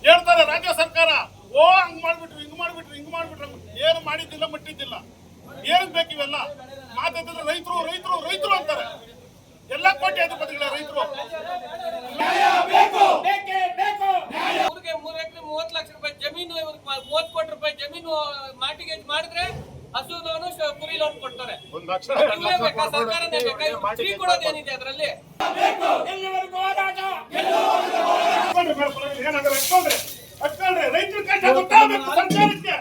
ಹೇಳ್ತಾರೆ ರಾಜ್ಯ ಸರ್ಕಾರ. ಓ ಹಂಗ್ ಮಾಡ್ಬಿಟ್ರು, ಹಿಂಗ್ ಮಾಡ್ಬಿಟ್ರು, ಹಿಂಗ್ ಮಾಡ್ಬಿಟ್ರು, ಏನು ಮಾಡಿದ್ದಿಲ್ಲ, ಮಟ್ಟಿದ್ದಿಲ್ಲ. ಏನಕ್ ಬೇಕು ಇವೆಲ್ಲ ಮಾತಾಡಿದ್ರೆ? ರೈತರು ರೈತರು ರೈತರು ಅಂತಾರೆ. ಎಲ್ಲ ಕೋಟ್ಯಾಧಿಪತಿಗಳ ರೈತರು. 30 ಲಕ್ಷ ರೂಪಾಯಿ ಜಮೀನು, 30 ಕೋಟಿ ರೂಪಾಯಿ ಜಮೀನು ಮಾರ್ಟಿಗೇಜ್ ಮಾಡಿದ್ರೆ ಹಸು ಲೋನು ಕುರಿ ಲೋನ್ ಕೊಡ್ತಾರೆ. ಸರ್ಕಾರನೇ ಬೇಕಾ? ಫ್ರೀ ಕೊಡೋದೇನಿದೆ ಅದರಲ್ಲಿ? ರೈತರ ಕಷ್ಟ ಗೊತ್ತಾಗಬೇಕು ಸರ್ಕಾರಕ್ಕೆ.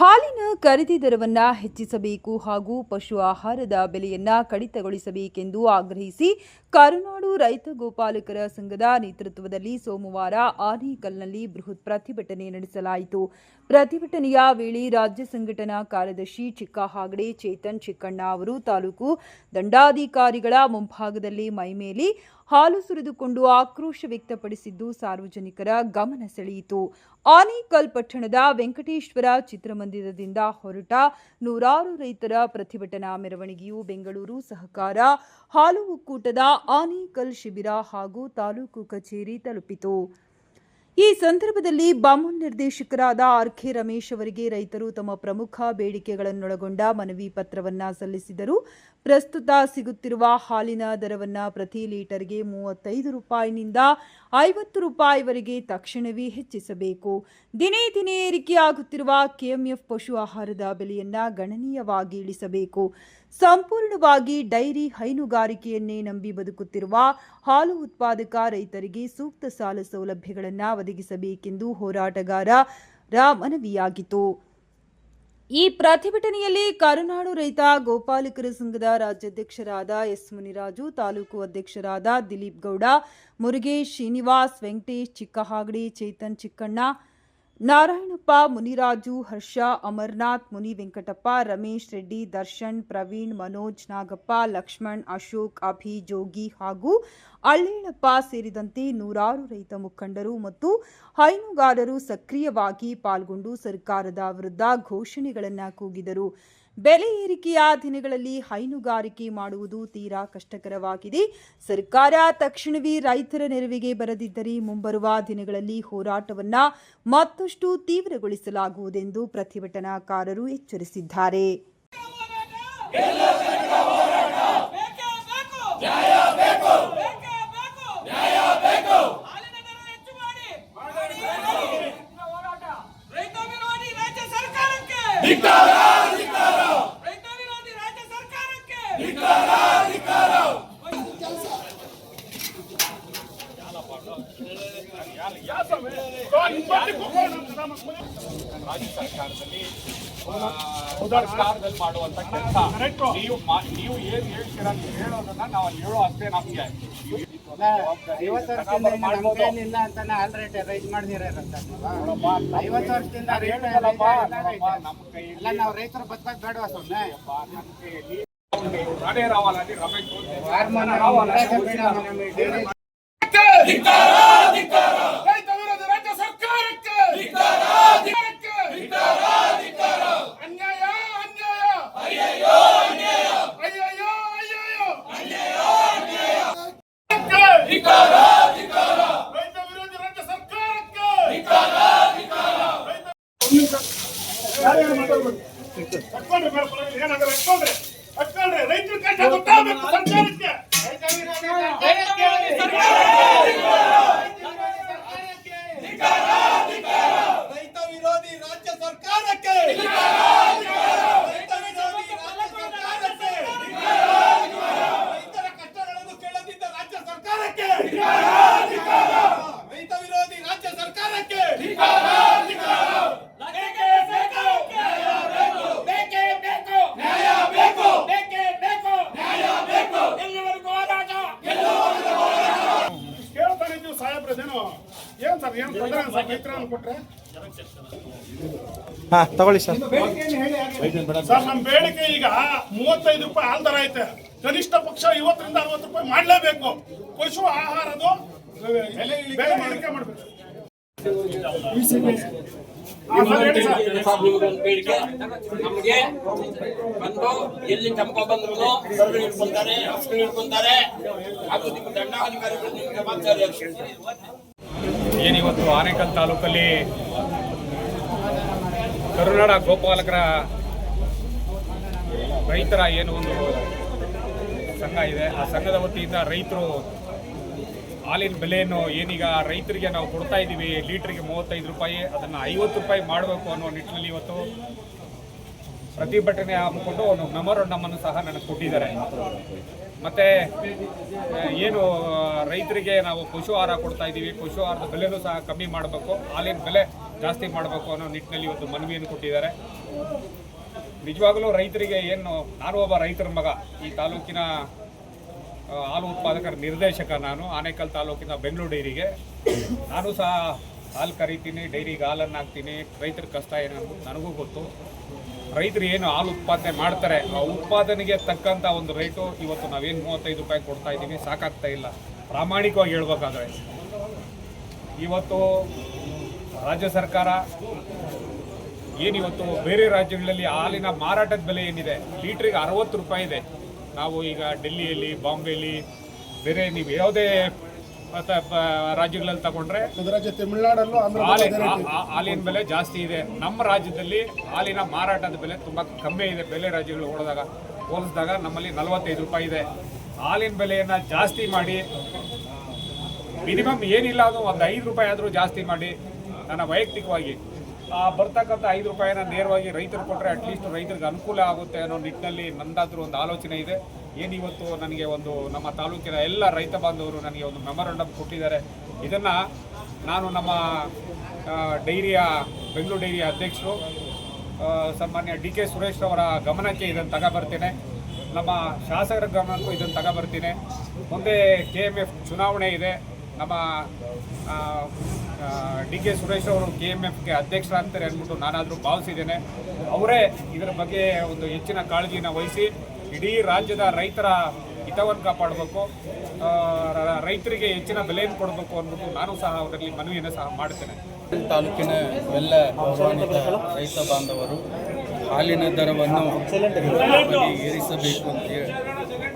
ಹಾಲಿನ ಖರೀದಿ ದರವನ್ನ ಹೆಚ್ಚಿಸಬೇಕು ಹಾಗೂ ಪಶು ಆಹಾರದ ಬೆಲೆಯನ್ನ ಕಡಿತಗೊಳಿಸಬೇಕೆಂದು ಆಗ್ರಹಿಸಿ ಕರುನಾಡು ರೈತ ಗೋಪಾಲಕರ ಸಂಘದ ನೇತೃತ್ವದಲ್ಲಿ ಸೋಮವಾರ ಆನೇಕಲ್ನಲ್ಲಿ ಬೃಹತ್ ಪ್ರತಿಭಟನೆ ನಡೆಸಲಾಯಿತು. ಪ್ರತಿಭಟನೆಯ ವೇಳೆ ರಾಜ್ಯ ಸಂಘಟನಾ ಕಾರ್ಯದರ್ಶಿ ಚಿಕ್ಕಹಾಗಡೆ ಚೇತನ್ ಚಿಕ್ಕಣ್ಣ ಅವರು ತಾಲೂಕು ದಂಡಾಧಿಕಾರಿಗಳ ಮುಂಭಾಗದಲ್ಲಿ ಮೈಮೇಲೆ ಹಾಲು ಸುರಿದುಕೊಂಡು ಆಕ್ರೋಶ ವ್ಯಕ್ತಪಡಿಸಿದ್ದು ಸಾರ್ವಜನಿಕರ ಗಮನ ಸೆಳೆಯಿತು. ಆನೇಕಲ್ ಪಟ್ಟಣದ ವೆಂಕಟೇಶ್ವರ ಚಿತ್ರಮಂದಿರದಿಂದ ಹೊರಟ ನೂರಾರು ರೈತರ ಪ್ರತಿಭಟನಾ ಮೆರವಣಿಗೆಯು ಬೆಂಗಳೂರು ಸಹಕಾರ ಹಾಲು ಒಕ್ಕೂಟದ ಆನೇಕಲ್ ಶಿಬಿರ ಹಾಗೂ ತಾಲೂಕು ಕಚೇರಿ ತಲುಪಿತು. ಈ ಸಂದರ್ಭದಲ್ಲಿ ಬಾಮುನ್ ನಿರ್ದೇಶಕರಾದ ಆರ್.ಕೆ. ರಮೇಶ್ ಅವರಿಗೆ ರೈತರು ತಮ್ಮ ಪ್ರಮುಖ ಬೇಡಿಕೆಗಳನ್ನೊಳಗೊಂಡ ಮನವಿ ಪತ್ರವನ್ನ ಸಲ್ಲಿಸಿದರು. ಪ್ರಸ್ತುತ ಸಿಗುತ್ತಿರುವ ಹಾಲಿನ ದರವನ್ನ ಪ್ರತಿ ಲೀಟರ್ಗೆ 35 ರೂಪಾಯಿನಿಂದ 50 ರೂಪಾಯಿವರೆಗೆ ತಕ್ಷಣವೇ ಹೆಚ್ಚಿಸಬೇಕು. ದಿನೇ ದಿನೇ ಏರಿಕೆಯಾಗುತ್ತಿರುವ ಕೆಎಂಎಫ್ ಪಶು ಆಹಾರದ ಬೆಲೆಯನ್ನ ಗಣನೀಯವಾಗಿ ಇಳಿಸಬೇಕು. ಸಂಪೂರ್ಣವಾಗಿ ಡೈರಿ ಹೈನುಗಾರಿಕೆಯನ್ನೇ ನಂಬಿ ಬದುಕುತ್ತಿರುವ ಹಾಲು ಉತ್ಪಾದಕ ರೈತರಿಗೆ ಸೂಕ್ತ ಸಾಲ ಸೌಲಭ್ಯಗಳನ್ನು ಒದಗಿಸಬೇಕೆಂದು ಹೋರಾಟಗಾರರ ಮನವಿಯಾಗಿತ್ತು. ಈ ಪ್ರತಿಭಟನೆಯಲ್ಲಿ ಕರುನಾಡು ರೈತ ಗೋಪಾಲಕರ ಸಂಘದ ರಾಜ್ಯಾಧ್ಯಕ್ಷರಾದ ಎಸ್ ಮುನಿರಾಜು, ತಾಲೂಕು ಅಧ್ಯಕ್ಷರಾದ ದಿಲೀಪ್ ಗೌಡ, ಮುರುಗೇಶ್, ಶ್ರೀನಿವಾಸ್, ವೆಂಕಟೇಶ್, ಚಿಕ್ಕಹಾಗಡೆ, ಚೇತನ್ ಚಿಕ್ಕಣ್ಣ, ನಾರಾಯಣಪ್ಪ, ಮುನಿರಾಜು, ಹರ್ಷ, ಅಮರ್ನಾಥ್, ಮುನಿ ವೆಂಕಟಪ್ಪ, ರಮೇಶ್ ರೆಡ್ಡಿ, ದರ್ಶನ್, ಪ್ರವೀಣ್, ಮನೋಜ್, ನಾಗಪ್ಪ, ಲಕ್ಷ್ಮಣ್, ಅಶೋಕ್, ಅಭಿ, ಜೋಗಿ ಹಾಗೂ ಅಳ್ಳೇಳಪ್ಪ ಸೇರಿದಂತೆ ನೂರಾರು ರೈತ ಮುಖಂಡರು ಮತ್ತು ಹೈನುಗಾರರು ಸಕ್ರಿಯವಾಗಿ ಪಾಲ್ಗೊಂಡು ಸರ್ಕಾರದ ವಿರುದ್ಧ ಘೋಷಣೆಗಳನ್ನು ಕೂಗಿದರು. ಬೆಲೆ ಏರಿಕೆಯ ದಿನಗಳಲ್ಲಿ ಹೈನುಗಾರಿಕೆ ಮಾಡುವುದು ತೀರಾ ಕಷ್ಟಕರವಾಗಿದೆ. ಸರ್ಕಾರ ತಕ್ಷಣವೇ ರೈತರ ನೆರವಿಗೆ ಬರದಿದ್ದರೆ ಮುಂಬರುವ ದಿನಗಳಲ್ಲಿ ಹೋರಾಟವನ್ನು ಮತ್ತಷ್ಟು ತೀವ್ರಗೊಳಿಸಲಾಗುವುದೆಂದು ಪ್ರತಿಭಟನಾಕಾರರು ಎಚ್ಚರಿಸಿದ್ದಾರೆ. ರಾಜ್ಯ ಸರ್ಕಾರದಲ್ಲಿ ಮಾಡುವಂತ ಕೆಲಸ ನೀವು ಏನ್ ಹೇಳ್ತೀರ ಹೇಳೋದನ್ನ ನಾವು ಹೇಳೋ ಅಷ್ಟೇ. ನಮ್ಗೆ 50 ವರ್ಷದಿಂದ ಅಂತ ಆಲ್ರೆಡಿ ರೈಸ್ ಮಾಡಿದಿರಂತ 50 ವರ್ಷದಿಂದ ನಾವು ರೈತರು ಬದುಕೋದು ಬೇಡವಾ ಸುಮ್ಮನೆ? ರಾಣೆ ರಾವಲಲ್ಲಿ ರಮೇಶ್ ರೈತರ ಕಷ್ಟ ಗೊತ್ತಾಗಬೇಕು ಸರ್ಕಾರಕ್ಕೆ. ರೈತ ವಿರೋಧಿ ರಾಜ್ಯ ಸರ್ಕಾರಕ್ಕೆ, ರೈತರ ಕಷ್ಟಗಳನ್ನು ಕೇಳದಿದ್ದ ರಾಜ್ಯ ಸರ್ಕಾರಕ್ಕೆ, ರೈತ ವಿರೋಧಿ ರಾಜ್ಯ ಸರ್ಕಾರಕ್ಕೆ ತಗೊಳ್ಳಿ ಸರ್. ನಮ್ಮ ಬೇಡಿಕೆ ಈಗ 35 ರೂಪಾಯಿ ಹಾಲ್ ದರ ಐತೆ. ಕನಿಷ್ಠ ಪಕ್ಷ 50 ರಿಂದ 60 ರೂಪಾಯಿ ಮಾಡಲೇಬೇಕು. ಪಶು ಆಹಾರದು ಬೆಲೆ ಇಳಿಕೆ ಮಾಡಬೇಕು. ಬೇಡಿಕೆ ನಮಗೆ ಬಂದು ಎಲ್ಲಿ ಚಂಪ ಬಂದ್ರು ಕರು ಹಿಡ್ಕೊಂತಾರೆ, ಹಸು ಹಿಡ್ಕೊಂತಾರೆ. ಅದು ನಿಮ್ಮ ದಂಡಾಧಿಕಾರಿಗಳು ನಿಮಗೆ ಜವಾಬ್ದಾರಿ ಅಂತ ಹೇಳ್ತಾರೆ. ಏನಿವತ್ತು ಆನೇಕಲ್ ತಾಲೂಕಲ್ಲಿ ಕರುನಾಡ ಗೋಪಾಲಕರ ರೈತರ ಏನು ಒಂದು ಸಂಘ ಇದೆ, ಆ ಸಂಘದ ವತಿಯಿಂದ ರೈತರು ಹಾಲಿನ ಬೆಲೆಯನ್ನು ಏನೀಗ ರೈತರಿಗೆ ನಾವು ಕೊಡ್ತಾ ಇದ್ದೀವಿ, ಲೀಟ್ರಿಗೆ 35 ರೂಪಾಯಿ, ಅದನ್ನು 50 ರೂಪಾಯಿ ಮಾಡಬೇಕು ಅನ್ನೋ ನಿಟ್ಟಿನಲ್ಲಿ ಇವತ್ತು ಪ್ರತಿಭಟನೆ ಹಮ್ಮಿಕೊಂಡು ಒಂದು ಮೆಮೊರಂಡಮನ್ನು ಸಹ ನನಗೆ ಕೊಟ್ಟಿದ್ದಾರೆ. ಮತ್ತು ಏನು ರೈತರಿಗೆ ನಾವು ಪಶು ಆಹಾರ ಕೊಡ್ತಾ ಇದ್ದೀವಿ, ಪಶು ಆಹಾರದ ಬೆಲೆನೂ ಸಹ ಕಮ್ಮಿ ಮಾಡಬೇಕು, ಹಾಲಿನ ಬೆಲೆ ಜಾಸ್ತಿ ಮಾಡಬೇಕು ಅನ್ನೋ ನಿಟ್ಟಿನಲ್ಲಿ ಇವತ್ತು ಮನವಿಯನ್ನು ಕೊಟ್ಟಿದ್ದಾರೆ. ನಿಜವಾಗಲೂ ರೈತರಿಗೆ ಏನು, ನಾನು ಒಬ್ಬ ರೈತರ ಮಗ, ಈ ತಾಲೂಕಿನ ಹಾಲು ಉತ್ಪಾದಕರ ನಿರ್ದೇಶಕ ನಾನು, ಆನೇಕಲ್ ತಾಲೂಕಿನ ಬೆಂಗಳೂರು ಡೈರಿಗೆ ನಾನು ಸಹ ಹಾಲು ಕರಿತೀನಿ, ಡೈರಿಗೆ ಹಾಲನ್ನು ಹಾಕ್ತೀನಿ. ರೈತರ ಕಷ್ಟ ಏನು ನನಗೂ ಗೊತ್ತು. ರೈತರು ಏನು ಹಾಲು ಉತ್ಪಾದನೆ ಮಾಡ್ತಾರೆ, ಆ ಉತ್ಪಾದನೆಗೆ ತಕ್ಕಂಥ ಒಂದು ರೇಟು ಇವತ್ತು ನಾವೇನು 35 ರೂಪಾಯಿ ಕೊಡ್ತಾ ಇದ್ದೀವಿ, ಸಾಕಾಗ್ತಾ ಇಲ್ಲ. ಪ್ರಾಮಾಣಿಕವಾಗಿ ಹೇಳ್ಬೇಕಾದ್ರೆ ಇವತ್ತು ರಾಜ್ಯ ಸರ್ಕಾರ ಏನಿವತ್ತು ಬೇರೆ ರಾಜ್ಯಗಳಲ್ಲಿ ಹಾಲಿನ ಮಾರಾಟದ ಬೆಲೆ ಏನಿದೆ, ಲೀಟ್ರಿಗೆ 60 ರೂಪಾಯಿ ಇದೆ. ನಾವು ಈಗ ಡೆಲ್ಲಿಯಲ್ಲಿ, ಬಾಂಬೆಯಲ್ಲಿ, ಬೇರೆ ನೀವು ಯಾವುದೇ ರಾಜ್ಯಗಳಲ್ಲಿ ತಗೊಂಡ್ರೆ ತಮಿಳುನಾಡಲ್ಲೂ ಹಾಲಿನ ಬೆಲೆ ಜಾಸ್ತಿ ಇದೆ. ನಮ್ಮ ರಾಜ್ಯದಲ್ಲಿ ಹಾಲಿನ ಮಾರಾಟದ ಬೆಲೆ ತುಂಬ ಕಮ್ಮಿ ಇದೆ. ಬೇರೆ ರಾಜ್ಯಗಳು ಹೋಲಿಸಿದಾಗ ನಮ್ಮಲ್ಲಿ 45 ರೂಪಾಯಿ ಇದೆ. ಹಾಲಿನ ಬೆಲೆಯನ್ನು ಜಾಸ್ತಿ ಮಾಡಿ, ಮಿನಿಮಮ್ ಏನಿಲ್ಲ ಅದು ಒಂದು 5 ರೂಪಾಯಿ ಆದರೂ ಜಾಸ್ತಿ ಮಾಡಿ, ನನ್ನ ವೈಯಕ್ತಿಕವಾಗಿ ಬರ್ತಕ್ಕಂಥ 5 ರೂಪಾಯಿನ ನೇರವಾಗಿ ರೈತರು ಕೊಟ್ಟರೆ ಅಟ್ಲೀಸ್ಟ್ ರೈತರಿಗೆ ಅನುಕೂಲ ಆಗುತ್ತೆ ಅನ್ನೋ ನಿಟ್ಟಿನಲ್ಲಿ ನಂದಾದ್ರೂ ಒಂದು ಆಲೋಚನೆ ಇದೆ. ಏನಿವತ್ತು ನನಗೆ ಒಂದು ನಮ್ಮ ತಾಲೂಕಿನ ಎಲ್ಲ ರೈತ ಬಾಂಧವರು ನನಗೆ ಒಂದು ಮೆಮೊರಂಡಮ್ ಕೊಟ್ಟಿದ್ದಾರೆ. ಇದನ್ನು ನಾನು ನಮ್ಮ ಡೈರಿಯ, ಬೆಂಗಳೂರು ಡೈರಿಯ ಅಧ್ಯಕ್ಷರು ಸನ್ಮಾನ್ಯ ಡಿ ಕೆ ಸುರೇಶ್ ಅವರ ಗಮನಕ್ಕೆ ಇದನ್ನು ತಗೊಬರ್ತೇನೆ. ನಮ್ಮ ಶಾಸಕರ ಗಮನಕ್ಕೂ ಇದನ್ನು ತಗೊಬರ್ತೀನಿ. ಮುಂದೆ KMF ಚುನಾವಣೆ ಇದೆ. ನಮ್ಮ ಡಿ ಕೆ ಸುರೇಶ್ ಅವರು KMFಗೆ ಅಧ್ಯಕ್ಷರಾಗ್ತಾರೆ ಅಂದ್ಬಿಟ್ಟು ನಾನಾದರೂ ಭಾವಿಸಿದ್ದೇನೆ. ಅವರೇ ಇದರ ಬಗ್ಗೆ ಒಂದು ಹೆಚ್ಚಿನ ಕಾಳಜಿನ ವಹಿಸಿ ಇಡೀ ರಾಜ್ಯದ ರೈತರ ಹಿತವನ್ನು ಕಾಪಾಡಬೇಕು, ರೈತರಿಗೆ ಹೆಚ್ಚಿನ ಬೆಲೆಯನ್ನು ಕೊಡಬೇಕು ಅಂದ್ಬಿಟ್ಟು ನಾನು ಸಹ ಅವರಲ್ಲಿ ಮನವಿಯನ್ನು ಸಹ ಮಾಡ್ತೇನೆ. ತಾಲೂಕಿನ ಎಲ್ಲ ಗೌರವಾನ್ವಿತ ರೈತ ಬಾಂಧವರು ಹಾಲಿನ ದರವನ್ನು ಏರಿಸಬೇಕು ಅಂತೇಳಿ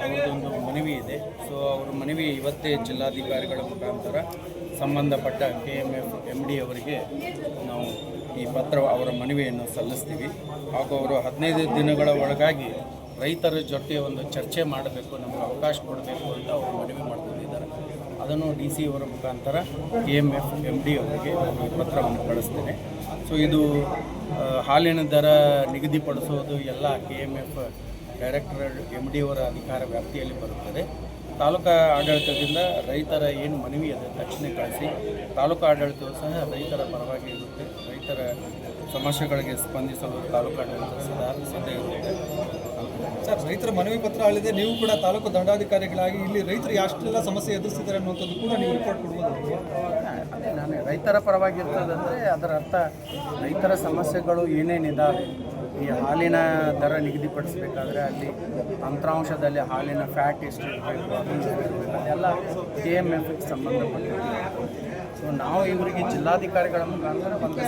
ಅವರದೊಂದು ಮನವಿ ಇದೆ. ಸೊ ಅವರ ಮನವಿ ಇವತ್ತೇ ಜಿಲ್ಲಾಧಿಕಾರಿಗಳ ಮುಖಾಂತರ ಸಂಬಂಧಪಟ್ಟ KMF MD ಅವರಿಗೆ ನಾವು ಈ ಅವರ ಮನವಿಯನ್ನು ಸಲ್ಲಿಸ್ತೀವಿ. ಹಾಗೂ ಅವರು 15 ದಿನಗಳ ಒಳಗಾಗಿ ರೈತರ ಜೊತೆ ಒಂದು ಚರ್ಚೆ ಮಾಡಬೇಕು, ನಮಗೆ ಅವಕಾಶ ಕೊಡಬೇಕು ಅಂತ ಅವರು ಮನವಿ ಮಾಡ್ಕೊಂಡಿದ್ದಾರೆ. ಅದನ್ನು DC ಅವರ ಮುಖಾಂತರ KMF MD ಅವರಿಗೆ ಈ ಪತ್ರವನ್ನು ಕಳಿಸ್ತೇನೆ. ಸೊ ಇದು ಹಾಲಿನ ದರ ನಿಗದಿಪಡಿಸೋದು ಎಲ್ಲ KMF ಡೈರೆಕ್ಟರ್ MD ಅವರ ಅಧಿಕಾರ ವ್ಯಾಪ್ತಿಯಲ್ಲಿ ಬರುತ್ತದೆ. ತಾಲೂಕಾ ಆಡಳಿತದಿಂದ ರೈತರ ಏನು ಮನವಿ ಇದೆ ತಕ್ಷಣ ಕಳಿಸಿ, ತಾಲೂಕು ಆಡಳಿತವು ಸಹ ರೈತರ ಪರವಾಗಿ ಇರುತ್ತೆ. ರೈತರ ಸಮಸ್ಯೆಗಳಿಗೆ ಸ್ಪಂದಿಸಲು ತಾಲೂಕು ಆಡಳಿತ ಸದಾ ಇರುತ್ತೆ. ಸರ್, ರೈತರ ಮನವಿ ಪತ್ರ ಅಲ್ಲದೆ ನೀವು ಕೂಡ ತಾಲೂಕು ದಂಡಾಧಿಕಾರಿಗಳಾಗಿ ಇಲ್ಲಿ ರೈತರು ಎಷ್ಟೆಲ್ಲ ಸಮಸ್ಯೆ ಎದುರಿಸ್ತಿದ್ದಾರೆ ಅನ್ನುವಂಥದ್ದು ಕೂಡ ನೀವು ರಿಪೋರ್ಟ್ ಕೊಡ್ಬೋದು. ಅದೇ ನಾನು ರೈತರ ಪರವಾಗಿ ಇರ್ತದಂದರೆ ಅದರ ಅರ್ಥ ರೈತರ ಸಮಸ್ಯೆಗಳು ಏನೇನಿದ್ದಾವೆ, ಈ ಹಾಲಿನ ದರ ನಿಗದಿಪಡಿಸಬೇಕಾದ್ರೆ ಅಲ್ಲಿ ತಂತ್ರಾಂಶದಲ್ಲಿ ಹಾಲಿನ ಫ್ಯಾಟ್ ಎಷ್ಟು ಇರಬೇಕು, ಅದೆಲ್ಲ KMFಗೆ ಸಂಬಂಧಪಟ್ಟಿದೆ. ಸೊ ನಾವು ಇವರಿಗೆ ಜಿಲ್ಲಾಧಿಕಾರಿಗಳ ಮುಖಾಂತರ ಒಂದು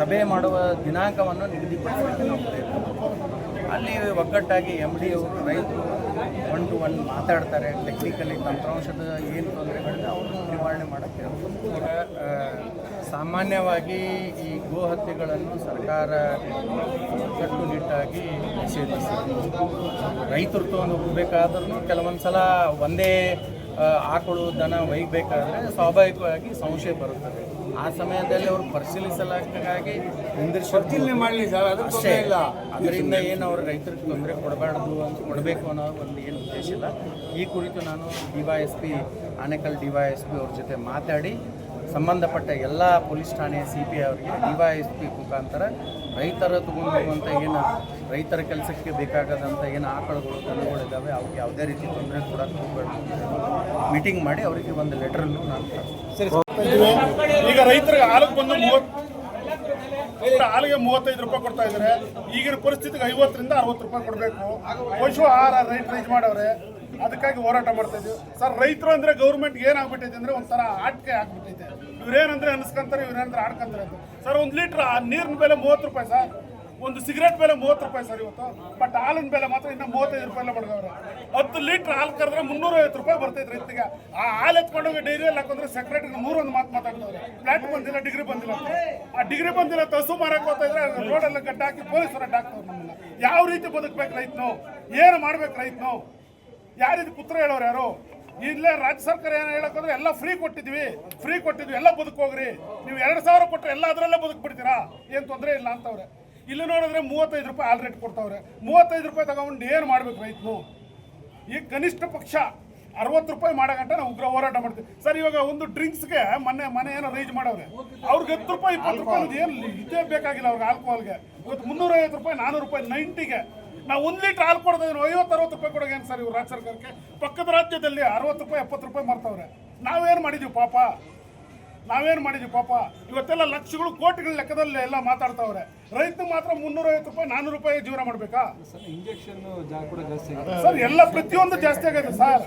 ಸಭೆ ಮಾಡುವ ದಿನಾಂಕವನ್ನು ನಿಗದಿಪಡಿಸಲಿಕ್ಕೆ ನಾವು ಪ್ರಯತ್ನ ಅಲ್ಲಿ ಒಗ್ಗಟ್ಟಾಗಿ MD ಅವರು ರೈತರು 1 to 1 ಮಾತಾಡ್ತಾರೆ. ಟೆಕ್ನಿಕಲಿ ತಂತ್ರಾಂಶದ ಏನು ತೊಂದರೆಗಳಿದೆ ಅವ್ರನ್ನ ನಿವಾರಣೆ ಮಾಡೋಕ್ಕೆ ಸಾಮಾನ್ಯವಾಗಿ ಈ ಗೋ ಹತ್ಯೆಗಳನ್ನು ಸರ್ಕಾರ ಕಟ್ಟುನಿಟ್ಟಾಗಿ ನಿಷೇಧಿಸಿದೆ. ರೈತರು ತೊಗೊಂಡು ಹೋಗಬೇಕಾದ್ರೂ ಕೆಲವೊಂದು ಸಲ ಒಂದೇ ಆಕಳು ದನ ಒಯ್ಯಬೇಕಾದ್ರೆ ಸ್ವಾಭಾವಿಕವಾಗಿ ಸಂಶಯ ಬರುತ್ತದೆ. ಆ ಸಮಯದಲ್ಲಿ ಅವರು ಪರಿಶೀಲಿಸಲಾಗಿ ಪರಿಶೀಲನೆ ಮಾಡಲಿ ಸರ್, ಅಷ್ಟೇ ಇಲ್ಲ. ಅದರಿಂದ ಏನು ಅವರು ರೈತರಿಗೆ ತೊಂದರೆ ಕೊಡಬೇಕು ಅನ್ನೋ ಒಂದು ಏನು ಉದ್ದೇಶ ಇಲ್ಲ. ಈ ಕುರಿತು ನಾನು DYSP ಆನೇಕಲ್ DYSP ಅವ್ರ ಜೊತೆ ಮಾತಾಡಿ ಸಂಬಂಧಪಟ್ಟ ಎಲ್ಲ ಪೊಲೀಸ್ ಠಾಣೆಯ CP ಅವರಿಗೆ DYSP ಮುಖಾಂತರ ರೈತರ ತಗೊಂಡುವಂಥ ಏನು ರೈತರ ಕೆಲಸಕ್ಕೆ ಬೇಕಾಗದಂಥ ಏನು ಆಕಳುಗಳು ದನಗಳಿದ್ದಾವೆ ಅವ್ರಿಗೆ ಯಾವುದೇ ರೀತಿ ತೊಂದರೆ ಕೊಡೋಕ್ಕೆ ಹೋಗಬೇಡ ಮೀಟಿಂಗ್ ಮಾಡಿ ಅವರಿಗೆ ಒಂದು ಲೆಟರನ್ನು ನಾನು ಈಗ ರೈತರಿಗೆ ಹಾಲಿಗೆ ಬಂದು ಹಾಲಿಗೆ 35 ರೂಪಾಯಿ ಕೊಡ್ತಾ ಇದ್ದಾರೆ. ಈಗಿನ ಪರಿಸ್ಥಿತಿಗೆ 50 ರಿಂದ 60 ರೂಪಾಯಿ ಕೊಡಬೇಕು. ಪಶು ಆಹಾರ ರೈಸ್ ಮಾಡವ್ರೆ, ಅದಕ್ಕಾಗಿ ಹೋರಾಟ ಮಾಡ್ತಾ ಇದ್ದೀವಿ ಸರ್. ರೈತರು ಅಂದ್ರೆ ಗೌರ್ಮೆಂಟ್ ಏನಾಗ್ಬಿಟ್ಟೈತೆ ಅಂದ್ರೆ ಒಂಥರ ಆಟಿಕೆ ಆಗ್ಬಿಟ್ಟೈತೆ. ಇವ್ರೇನಂದ್ರೆ ಅನ್ಸ್ಕೊಂತಾರೆ, ಇವ್ರೇನಂದ್ರೆ ಆಡ್ಕೊಂತಾರೆ ಅಂತ ಸರ್. 1 ಲೀಟರ್ ನೀರಿನ ಬೆಲೆ 30 ರೂಪಾಯಿ ಸರ್. ಒಂದು ಸಿಗರೇಟ್ ಬೆಲೆ 30 ರೂಪಾಯಿ ಸರ್ ಇವತ್ತು. ಬಟ್ ಹಾಲಿನ ಬೆಲೆ ಮಾತ್ರ ಇನ್ನು 35 ರೂಪಾಯಿ ಮಾಡ್ದವ್ರೆ. 10 ಲೀಟರ್ ಹಾಲು ಕರೆದ್ರೆ 350 ರೂಪಾಯಿ ಬರ್ತೈತೆ ರೈತರಿಗೆ. ಆ ಹಾಲು ಎತ್ಕೊಂಡೋಗಿ ಡೈರಿಯಲ್ಲಿ ಹಾಕೊಂಡ್ರೆ ಸೆಕ್ರೆಟರಿ 101 ಮಾತು ಮಾತಾಡ್ತಾರೆ. ಫ್ಲಾಟ್ ಬಂದಿಲ್ಲ, ಡಿಗ್ರಿ ಬಂದಿಲ್ಲ. ಆ ಡಿಗ್ರಿ ಬಂದಿಲ್ಲ ಹಸು ಮಾರಕ್ಕೆ ಹೋಗ್ತಾ ಇದ್ರೆ ರೋಡೆಲ್ಲ ಗಡ್ಡ ಹಾಕಿ ಪೊಲೀಸರು ಅಡ್ಡ ಹಾಕ್ತಾರೆ ನಮ್ಮನ್ನ. ಯಾವ ರೀತಿ ಬದುಕ್ಬೇಕು ರೈತನು? ಏನು ಮಾಡ್ಬೇಕು ರೈತನು? ಯಾರಿದು ಪುತ್ರ ಹೇಳೋರು ಯಾರು? ಇಲ್ಲೇ ರಾಜ್ಯ ಸರ್ಕಾರ ಏನು ಹೇಳಕ್ಕಂದ್ರೆ ಎಲ್ಲ ಫ್ರೀ ಕೊಟ್ಟಿದ್ವಿ ಎಲ್ಲ ಬದುಕೋಗ್ರಿ. ನೀವು 2000 ಕೊಟ್ಟರೆ ಎಲ್ಲ ಅದರಲ್ಲೇ ಬದುಕ್ಬಿಡ್ತೀರಾ, ಏನು ತೊಂದರೆ ಇಲ್ಲ ಅಂತವ್ರೆ. ಇಲ್ಲಿ ನೋಡಿದ್ರೆ 35 ರೂಪಾಯಿ ಹಾಲ್ ರೇಟ್ ಕೊಡ್ತಾವ್ರೆ. 35 ರೂಪಾಯಿ ತಗೊಂಡು ಏನು ಮಾಡ್ಬೇಕು ರೈತನು? ಈಗ ಕನಿಷ್ಠ ಪಕ್ಷ 60 ರೂಪಾಯಿ ಮಾಡೋ ಗಂಟೆ ನಾವು ಉಗ್ರ ಹೋರಾಟ ಮಾಡ್ತೀವಿ ಸರ್. ಇವಾಗ ಒಂದು ಡ್ರಿಂಕ್ಸ್ಗೆ ಮನೆ ಏನೋ ರೈಸ್ ಮಾಡವ್ರೆ. ಅವ್ರಿಗೆ 10 ರೂಪಾಯಿ 20 ರೂಪಾಯಿ ಏನು ಇದೇ ಬೇಕಾಗಿಲ್ಲ ಅವ್ರಿಗೆ. ಆಲ್ಕೋಹಾಲ್ಗೆ ಇವತ್ತು 350 ರೂಪಾಯಿ 400 ರೂಪಾಯಿ 90ಗೆ ನಾವು 1 ಲೀಟರ್ ಹಾಲು ಕೊಡ್ತಾ ಇದ್ದೀವಿ. 50-60 ರೂಪಾಯಿ ಕೊಡೋಕೆ ಏನು ಸರ್ ಇವ್ರು ರಾಜ್ಯ ಸರ್ಕಾರಕ್ಕೆ? ಪಕ್ಕದ ರಾಜ್ಯದಲ್ಲಿ 60 ರೂಪಾಯಿ 70 ರೂಪಾಯಿ ಮಾಡ್ತಾವ್ರೆ. ನಾವೇನು ಮಾಡಿದ್ದೀವಿ ಪಾಪ? ಇವತ್ತೆಲ್ಲ ಲಕ್ಷಗಳು ಕೋಟಿಗಳ ಲೆಕ್ಕದಲ್ಲಿ ಎಲ್ಲ ಮಾತಾಡ್ತಾವ್ರೆ. ರೈತ ಮಾತ್ರ 350 ರೂಪಾಯಿ 400 ರೂಪಾಯಿ ಜೀವನ ಮಾಡ್ಬೇಕಾ ಇಂಜೆಕ್ಷನ್ ಕೂಡ ಜಾಸ್ತಿ ಸರ್? ಎಲ್ಲ ಪ್ರತಿಯೊಂದು ಜಾಸ್ತಿ ಆಗೈತೆ ಸರ್.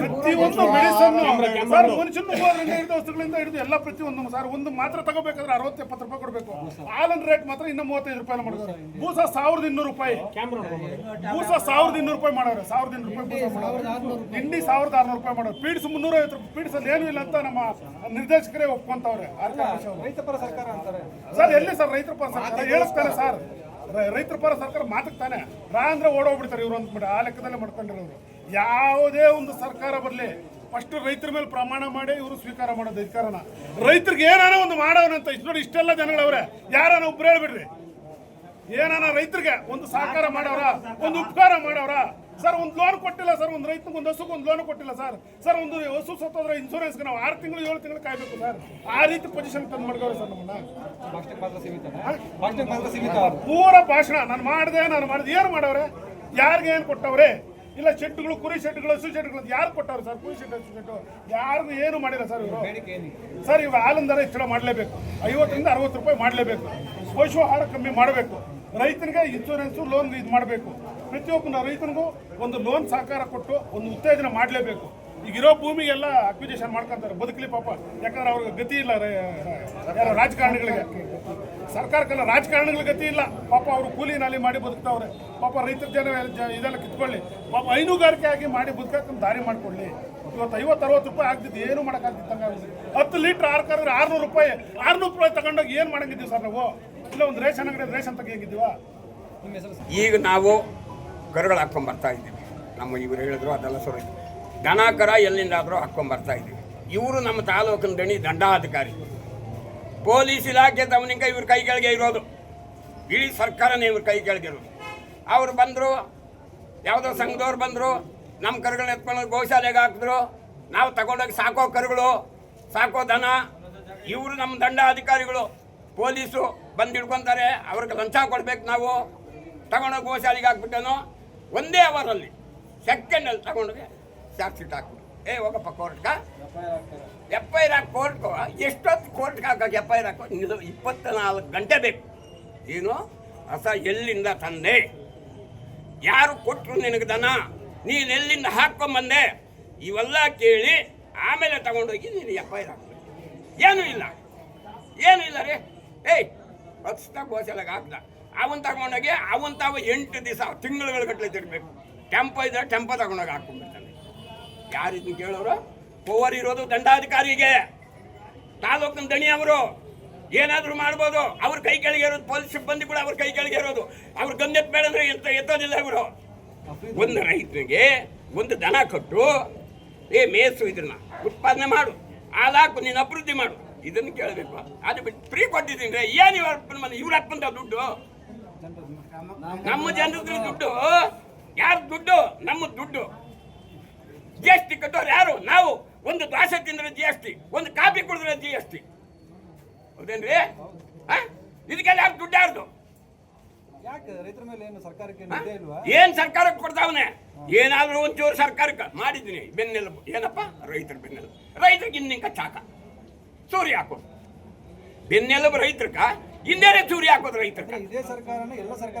ಪ್ರತಿಯೊಂದು ಮೆಡಿಸನ್ ಸರ್, ಮನುಷ್ಯನ ಹಿಡಿದು ವಸ್ತುಗಳಿಂದ ಹಿಡಿದು ಎಲ್ಲ ಪ್ರತಿಯೊಂದು ಸರ್. ಒಂದು ಮಾತ್ರ ತಗೋಬೇಕಾದ್ರೆ 60-70 ರೂಪಾಯಿ ಕೊಡಬೇಕು. ಹಾಲಿನ ರೇಟ್ ಮಾತ್ರ ಇನ್ನು 35 ರೂಪಾಯಿ ಮಾಡಿದ್ರು. ಬೂಸ 1200 ರೂಪಾಯಿ. ಬೂಸ 1200 ರೂಪಾಯಿ ಮಾಡೋರು. 1200 ರೂಪಾಯಿ ಬೂಸ ಮಾಡೋರು. ಹಿಂಡಿ 1600 ರೂಪಾಯಿ ಮಾಡೋರು. ಪೀಡ್ಸ್ 350 ರೂಪಾಯಿ. ಪೀಡ್ಸ್ ಅಲ್ಲಿ ಏನೂ ಇಲ್ಲ ಅಂತ ನಮ್ಮ ನಿರ್ದೇಶಕರೇ ಒಪ್ಕೊಂತವ್ರೆ. ರೈತ ಪರ ಸರ್ಕಾರ ಅಂತಾರೆ ಸರ್. ಎಲ್ಲಿ ಸರ್ ರೈತರ ಪರ ಸರ್ಕಾರ? ಹೇಳಿಸ್ತಾನೆ ಸರ್. ರೈತರ ಪರ ಸರ್ಕಾರ ಮಾತಾಡ್ತಾನೆ. ಅಂದ್ರೆ ಓಡೋಗ್ಬಿಡ್ತಾರೆ ಇವ್ರು ಅಂದ್ಬಿಟ್ಟು ಆ ಲೆಕ್ಕದಲ್ಲೇ ಮಾಡ್ಕೊಂಡಿರೋರು. ಯಾವುದೇ ಒಂದು ಸರ್ಕಾರ ಬರಲಿ ಫಸ್ಟ್ ರೈತರ ಮೇಲೆ ಪ್ರಮಾಣ ಮಾಡಿ ಇವರು ಸ್ವೀಕಾರ ಮಾಡೋದು ಅಧಿಕಾರನ. ರೈತರಿಗೆ ಏನಾನ ಒಂದು ಮಾಡೋನಂತ ನೋಡಿ ಇಷ್ಟೆಲ್ಲ ಜನಗಳವ್ರೆ. ಯಾರಾನ ಒಬ್ರು ಹೇಳ್ಬಿಡ್ರಿ, ಏನಾನ ರೈತರಿಗೆ ಒಂದು ಸಹಕಾರ ಮಾಡವ್ರ, ಒಂದು ಉಪಕಾರ ಮಾಡವ್ರ ಸರ್? ಒಂದು ಲೋನ್ ಕೊಟ್ಟಿಲ್ಲ ಸರ್. ಒಂದು ರೈತನಿಗೆ ಒಂದು ಹಸುಗೆ ಒಂದು ಲೋನ್ ಕೊಟ್ಟಿಲ್ಲ ಸರ್. ಒಂದು ಹಸು ಸತ್ತೋದ್ರೆ ಇನ್ಶೂರೆನ್ಸ್ಗೆ ನಾವು 6 ತಿಂಗಳು 7 ತಿಂಗಳು ಕಾಯ್ಬೇಕು ಸರ್. ಆ ರೀತಿ ಪೊಸಿಷನ್ ತಂದು ಮಾಡ್ಕವ್ರೆ ಸರ್ ನಮ್ಮನ್ನ. ಪೂರ ಭಾಷಣ ನಾನು ಮಾಡಿದೆ ಏನು ಮಾಡವ್ರೆ? ಯಾರಿಗೆ ಏನು ಕೊಟ್ಟವ್ರೆ? ಇಲ್ಲ ಶೆಡ್ಗಳು, ಕುರಿ ಶೆಡ್ಗಳು, ಹಸು ಶೆಡ್ಗಳು ಯಾರು ಕೊಟ್ಟವ್ರೆ ಸರ್? ಕುರಿ ಶೆಡ್, ಹಸು ಶೆಡ್ ಯಾರಿಗೂ ಏನು ಮಾಡಿಲ್ಲ ಸರ್ ಇವರು. ಸರ್ ಇವಾಗ ಹಾಲಿನ ದರ ಹೆಚ್ಚಳ ಮಾಡಲೇಬೇಕು. 50ರಿಂದ 60 ರೂಪಾಯಿ ಮಾಡಲೇಬೇಕು. ಪಶು ಆಹಾರ ಕಮ್ಮಿ ಮಾಡಬೇಕು. ರೈತನಿಗೆ ಇನ್ಶೂರೆನ್ಸು ಲೋನ್ ಇದು ಮಾಡಬೇಕು. ಪ್ರತಿಯೊಬ್ಬ ರೈತನಿಗೂ ಒಂದು ಲೋನ್ ಸಹಕಾರ ಕೊಟ್ಟು ಒಂದು ಉತ್ತೇಜನ ಮಾಡಲೇಬೇಕು. ಈಗಿರೋ ಭೂಮಿಗೆಲ್ಲ ಅಕ್ವಿಜೇಷನ್ ಮಾಡ್ಕೊಂತಾರೆ ಬದುಕಲಿ ಪಾಪ. ಯಾಕಂದ್ರೆ ಅವ್ರಿಗೆ ಗತಿ ಇಲ್ಲ. ಯಾರೋ ರಾಜಕಾರಣಿಗಳಿಗೆ, ಸರ್ಕಾರಕ್ಕೆಲ್ಲ ರಾಜಕಾರಣಿಗಳಿಗೆ ಗತಿ ಇಲ್ಲ ಪಾಪ. ಅವರು ಕೂಲಿ ನಾಲಿ ಮಾಡಿ ಬದುಕ್ತಾವ್ರೆ ಪಾಪ. ರೈತರ ಜನ ಇದೆಲ್ಲ ಕಿತ್ಕೊಳ್ಳಿ ಪಾಪ. ಹೈನುಗಾರಿಕೆ ಆಗಿ ಮಾಡಿ ಬದುಕಕ್ಕೆ ದಾರಿ ಮಾಡ್ಕೊಳ್ಳಿ. ಇವತ್ತು 50-60 ರೂಪಾಯಿ ಆಗ್ತಿದ್ದು ಏನು ಮಾಡೋಕ್ಕಾಗ್ತಿತ್ತಂಗ. 10 ಲೀಟರ್ ಹಾಲು ಕರೆದ್ರೆ 600 ರೂಪಾಯಿ ತಗೊಂಡೋಗಿ ಏನು ಮಾಡಂಗಿದ್ದೀವಿ ಸರ್ ನಾವು? ಇಲ್ಲ ಒಂದು ರೇಷನ್ ಅಂಗಡಿ ರೇಷನ್ ತೆಗಿಯಂಗಿದ್ದೀವ? ಈಗ ನಾವು ಕರುಗಳು ಹಾಕ್ಕೊಂಬರ್ತಾ ಇದ್ದೀವಿ. ನಮ್ಮ ಇವರು ಹೇಳಿದ್ರು ಅದೆಲ್ಲ ಸರಿ. ದನ ಕರ ಎಲ್ಲಿಂದಾದರೂ ಹಾಕ್ಕೊಂಬರ್ತಾ ಇದ್ದೀವಿ. ಇವರು ನಮ್ಮ ತಾಲೂಕಿನ ದಂಡಾಧಿಕಾರಿ, ಪೊಲೀಸ್ ಇಲಾಖೆ ತವನಿಂಗ ಇವ್ರ ಕೈ ಕೆಳಗೆ ಇರೋದು. ಇಡೀ ಸರ್ಕಾರನೇ ಇವ್ರ ಕೈ ಕೆಳಗೆ ಇರೋದು. ಅವ್ರು ಬಂದರು, ಯಾವುದೋ ಸಂಘದವ್ರು ಬಂದರು, ನಮ್ಮ ಕರುಗಳನ್ನ ಎತ್ಕೊಂಡು ಗೋಶಾಲೆಗೆ ಹಾಕಿದ್ರು. ನಾವು ತಗೊಂಡೋಗಿ ಸಾಕೋ ಕರುಗಳು, ಸಾಕೋ ದನ. ಇವರು ನಮ್ಮ ದಂಡಾಧಿಕಾರಿಗಳು. ಪೊಲೀಸು ಬಂದು ಹಿಡ್ಕೊತಾರೆ. ಅವ್ರಿಗೆ ಲಂಚ ಕೊಡ್ಬೇಕು. ನಾವು ತಗೊಂಡೋಗಿ ಗೋಶಾಲೆಗೆ ಹಾಕ್ಬಿಟ್ಟನು. ಒಂದೇ ಅವರಲ್ಲಿ ಸೆಕೆಂಡಲ್ಲಿ ತಗೊಂಡೋಗಿ ಚಾರ್ಜ್ ಶೀಟ್ ಹಾಕ್ಬಿಟ್ಟು ಹೋಗಪ್ಪ ಕೋರ್ಟ್ಗೆ. FIR ಹಾಕಿ ಕೋರ್ಟ್ಗೆ ಎಷ್ಟೊತ್ತು ಕೋರ್ಟ್ಗೆ ಹಾಕೋಕೆ FIR ಹಾಕೋ? 24 ಗಂಟೆ ಬೇಕು. ಏನು ಹೊಸ ಎಲ್ಲಿಂದ ತಂದೆ? ಯಾರು ಕೊಟ್ಟರು ನಿನಗೆ ದನ? ನೀನು ಎಲ್ಲಿಂದ ಹಾಕ್ಕೊಂಬಂದೆ? ಇವೆಲ್ಲ ಕೇಳಿ ಆಮೇಲೆ ತಗೊಂಡೋಗಿ ನೀನು FIR ಹಾಕ್ಬೇಕು. ಏನೂ ಇಲ್ಲ ರೀ. ಹೊಸ್ತಾಗ ಗೋಶಾಲೆಗೆ ಹಾಕ್ದ. ಅವನ್ ತಗೊಂಡೋಗಿ ತಾವು 8 ದಿವಸ ತಿಂಗಳುಗಳ ಗಟ್ಟಲೆ ತಿರ್ಬೇಕು. ಟೆಂಪೋ ಇದ್ರೆ ಟೆಂಪೋ ತಗೊಂಡೋಗಿ ಹಾಕ್ಕೊಂಡ್ಬಿಡ್ತಾನೆ. ಯಾರಿದ್ನ ಕೇಳೋರು? ಪವರ್ ಇರೋದು ದಂಡಾಧಿಕಾರಿಗೆ, ತಾಲೂಕಿನ ದಣಿಯವರು. ಏನಾದರೂ ಮಾಡ್ಬೋದು. ಅವ್ರ ಕೈ ಕೆಳಗೆ ಇರೋದು ಪೊಲೀಸ್ ಸಿಬ್ಬಂದಿ ಕೂಡ ಅವ್ರ ಕೈ ಕೆಳಗೆ ಇರೋದು. ಅವ್ರ ಗಂಧೆತ್ ಬೇಡ ಅಂದ್ರೆ ಎತ್ತೋದಿಲ್ಲ ಇವರು. ಒಂದು ರೈತನಿಗೆ ಒಂದು ದನ ಕೊಟ್ಟು ಮೇಸು, ಇದನ್ನ ಉತ್ಪಾದನೆ ಮಾಡು, ಹಾಲಾಕು, ನೀನು ಅಭಿವೃದ್ಧಿ ಮಾಡು, ಇದನ್ನು ಕೇಳಬೇಕು. ಅದು ಬಿಟ್ಟು ಫ್ರೀ ಕೊಟ್ಟಿದ್ದೀನಿ. ಏನು ಇವ್ರ ಅಪ್ಪಂತ ದುಡ್ಡು? ನಮ್ಮ ಜನರ ದುಡ್ಡು. ಯಾರು ದುಡ್ಡು? ನಮ್ಮ ದುಡ್ಡು. GST ಕಟ್ಟೋರು ಯಾರು? ನಾವು. ಒಂದು ದೋಸೆ ತಿಂದ್ರೆ GST, ಒಂದು ಕಾಫಿ ಕುಡಿದ್ರೆ GST. ಹೌದೇನ್ರಿ? ಇದಕ್ಕೆಲ್ಲ ಯಾರು ದುಡ್ಡು? ಯಾರ್ದು? ಏನ್ ಸರ್ಕಾರಕ್ಕೆ ಕೊಡ್ತಾವನೆ? ಏನಾದ್ರೂ ಒಂಚೂರು ಸರ್ಕಾರಕ್ಕೆ ಮಾಡಿದ್ದೀನಿ ಬೆನ್ನೆಲುಬು. ಏನಪ್ಪ? ರೈತರ ಬೆನ್ನೆಲುಬು. ರೈತರಿಗೆ ಇನ್ನಿಂಕ ಚಾಕ ಸೂರ್ಯ ಹಾಕೋದು. ಬೆನ್ನೆಲುಬು ರೈತರ್ಕ, ಇನ್ನೇನೆ ಸೂರ್ಯ ಹಾಕೋದು ರೈತರ್ಕ.